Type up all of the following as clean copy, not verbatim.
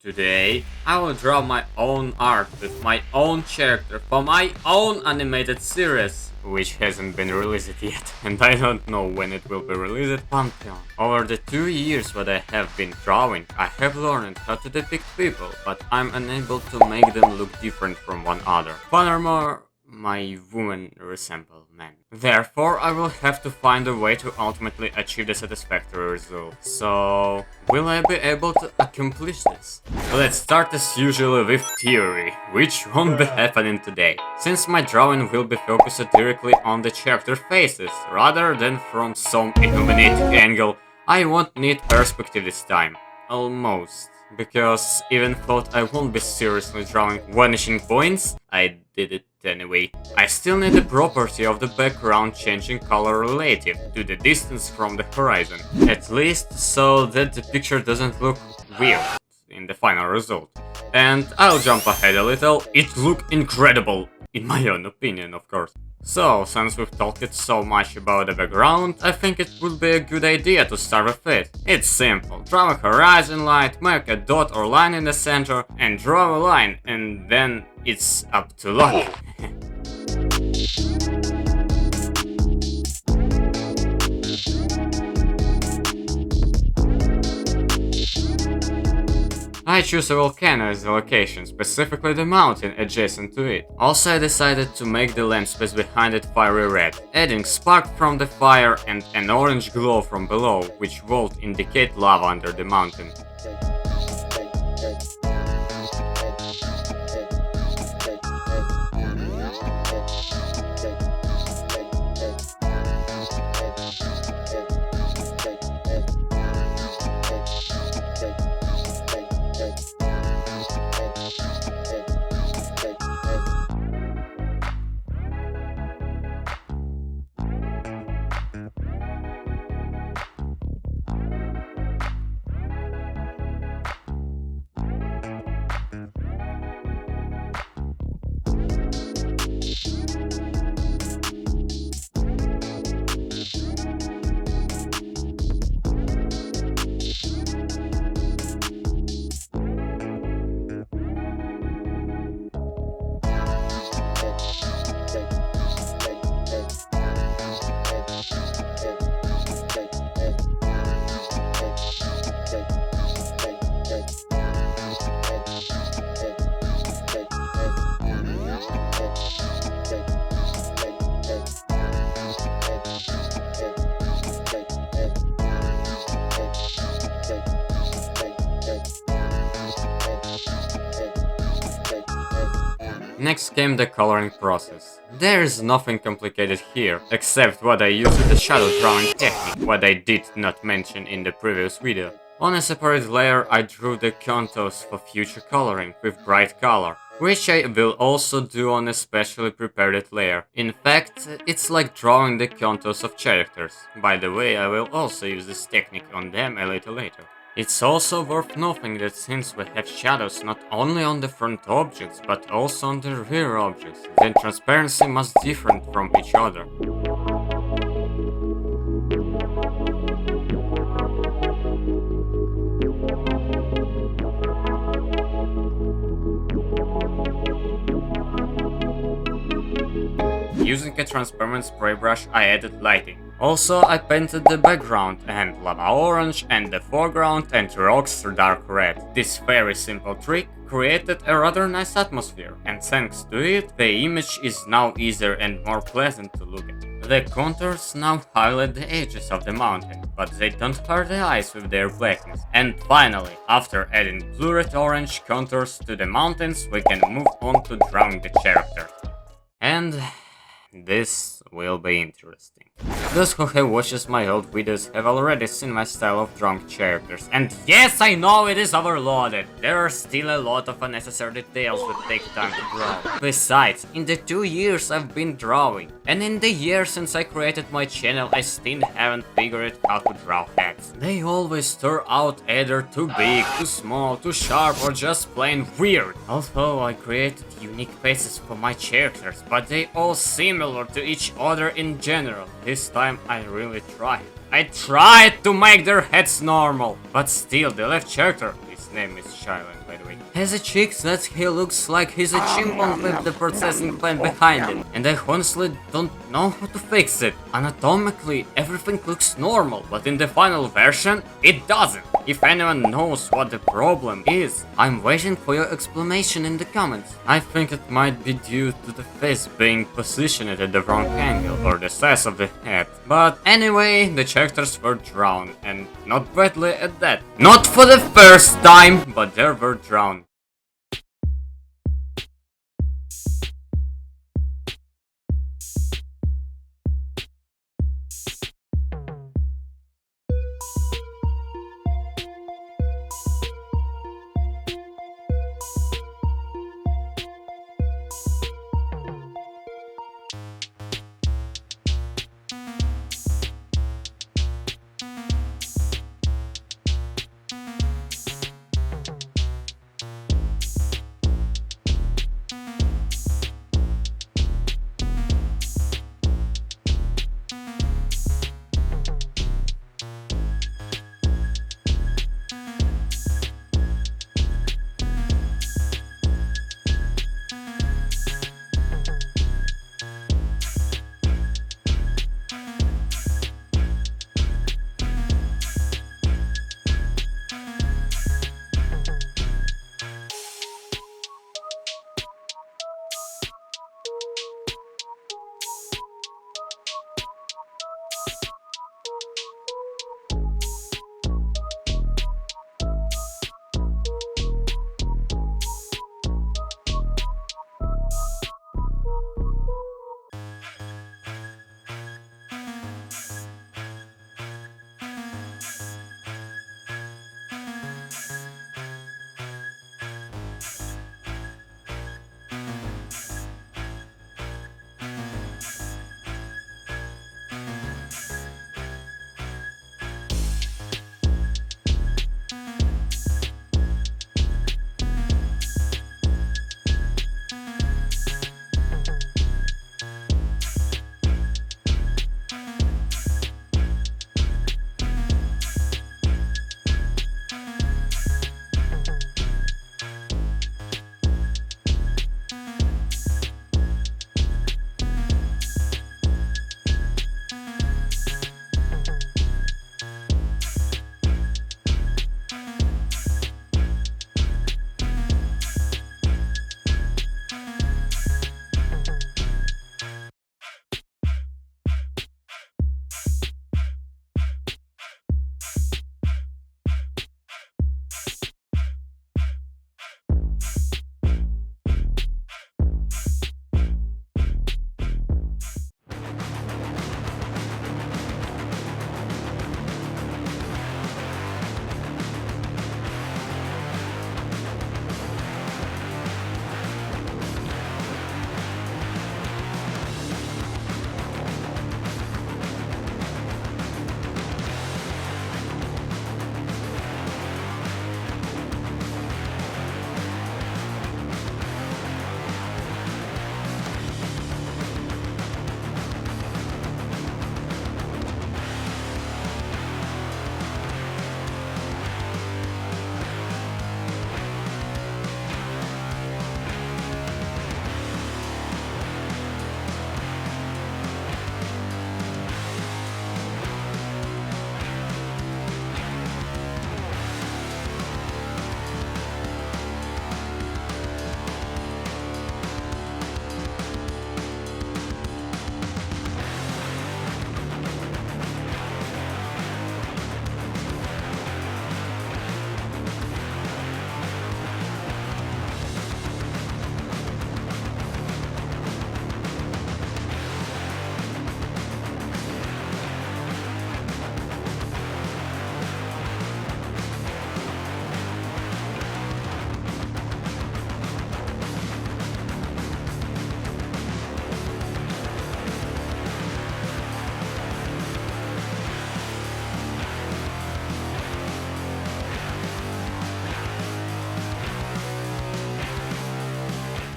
Today, I will draw my own art with my own character for my own animated series, which hasn't been released yet, and I don't know when it will be released. Volcano. Over the 2 years that I have been drawing, I have learned how to depict people, but I'm unable to make them look different from one another. Furthermore, my women resemble men. Therefore, I will have to find a way to ultimately achieve the satisfactory result. So, will I be able to accomplish this? Let's start as usual with theory, which won't be happening today, since my drawing will be focused directly on the character faces, rather than from some illuminating angle. I won't need perspective this time. Almost. Because even thought I won't be seriously drawing vanishing points, I did it anyway. I still need the property of the background changing color relative to the distance from the horizon, at least so that the picture doesn't look weird in the final result. And I'll jump ahead a little, it looked incredible, in my own opinion of course. So, since we've talked so much about the background, I think it would be a good idea to start with it. It's simple. Draw a horizon line, make a dot or line in the center, and draw a line, and then it's up to luck. I choose a volcano as the location, specifically the mountain adjacent to it. Also, I decided to make the land space behind it fiery red, adding spark from the fire and an orange glow from below, which would indicate lava under the mountain. Next came the coloring process. There is nothing complicated here, except what I used with the shadow drawing technique, what I did not mention in the previous video. On a separate layer I drew the contours for future coloring with bright color, which I will also do on a specially prepared layer. In fact, it's like drawing the contours of characters. By the way, I will also use this technique on them a little later. It's also worth noting that since we have shadows not only on the front objects, but also on the rear objects, then transparency must differ from each other. Using a transparent spray brush, I added lighting. Also, I painted the background and lava orange and the foreground and rocks dark red. This very simple trick created a rather nice atmosphere, and thanks to it, the image is now easier and more pleasant to look at. The contours now highlight the edges of the mountain, but they don't hurt the eyes with their blackness. And finally, after adding blurred orange contours to the mountains, we can move on to drawing the character. And this will be interesting. Those who have watched my old videos have already seen my style of drawing characters, and yes, I know it is overloaded. There are still a lot of unnecessary details that take time to draw. Besides, in the 2 years I've been drawing, and in the year since I created my channel, I still haven't figured out how to draw heads. They always turn out either too big, too small, too sharp, or just plain weird. Although I created unique faces for my characters, but they all similar to each other in general. This time I really tried. I tried to make their heads normal, but still the left character is his name is Shillen, by the way, has a chick that he looks like he's a chimpanzee with the processing plant behind it, and I honestly don't know how to fix it. Anatomically, everything looks normal, but in the final version, it doesn't. If anyone knows what the problem is, I'm waiting for your explanation in the comments. I think it might be due to the face being positioned at the wrong angle or the size of the head. But anyway, the characters were drowned, and not badly at that. Not for the first time, but they were drowned.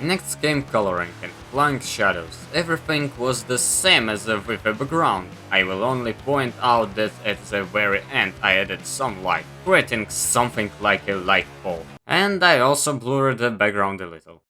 Next came coloring and applying shadows. Everything was the same as with the background. I will only point out that at the very end I added some light, creating something like a light bulb. And I also blurred the background a little.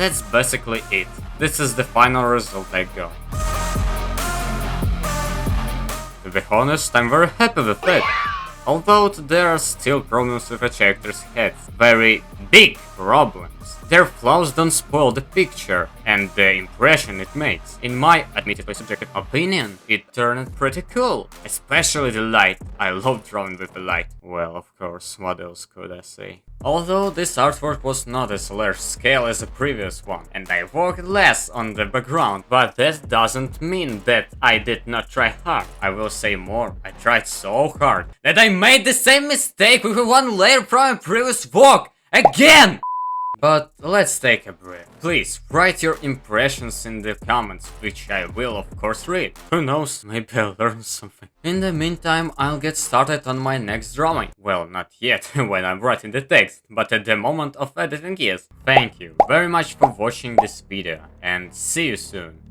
That's basically it. This is the final result I got. To be honest, I'm very happy with it. Although there are still problems with the characters' heads, very big problems. Their flaws don't spoil the picture and the impression it makes. In my admittedly subjective opinion, it turned pretty cool. Especially the light. I love drawing with the light. Well, of course, what else could I say? Although this artwork was not as large scale as the previous one, and I worked less on the background, but that doesn't mean that I did not try hard. I will say more, I tried so hard that I made the same mistake with one layer from a previous work again! But let's take a break. Please write your impressions in the comments, which I will of course read. Who knows, maybe I'll learn something. In the meantime, I'll get started on my next drawing. Well, not yet, when I'm writing the text, but at the moment of editing, yes. Thank you very much for watching this video, and see you soon.